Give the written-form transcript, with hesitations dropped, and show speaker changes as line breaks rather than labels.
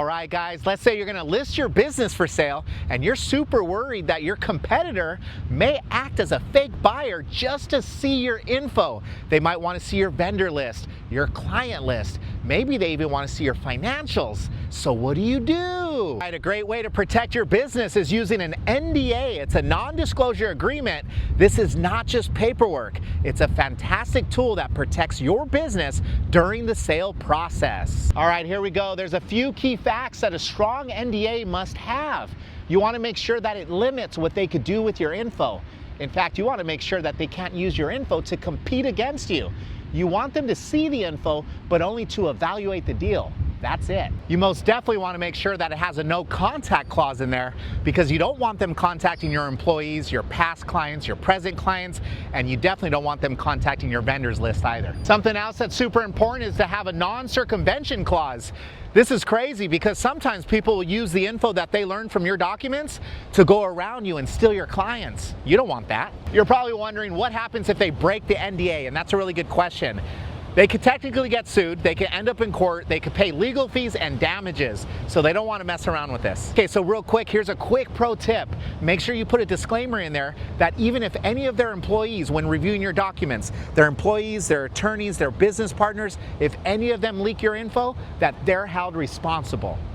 All right, guys, let's say you're going to list your business for sale and you're super worried that your competitor may act as a fake buyer just to see your info. They might want to see your vendor list, your client list. Maybe they even want to see your financials. So what do you do? All right, a great way to protect your business is using an NDA. It's a non-disclosure agreement. This is not just paperwork. It's a fantastic tool that protects your business during the sale process. All right, here we go. There's a few key facts that a strong NDA must have. You want to make sure that it limits what they could do with your info. In fact, you want to make sure that they can't use your info to compete against you. You want them to see the info, but only to evaluate the deal. That's it. You most definitely want to make sure that it has a no contact clause in there, because you don't want them contacting your employees, your past clients, your present clients, and you definitely don't want them contacting your vendors list either. Something else that's super important is to have a non-circumvention clause. This is crazy because sometimes people will use the info that they learned from your documents to go around you and steal your clients. You don't want that. You're probably wondering what happens if they break the NDA, and that's a really good question. They could technically get sued, they could end up in court, they could pay legal fees and damages, so they don't want to mess around with this. Okay, so real quick, here's a quick pro tip. Make sure you put a disclaimer in there that even if any of their employees, when reviewing your documents, their employees, their attorneys, their business partners, if any of them leak your info, that they're held responsible.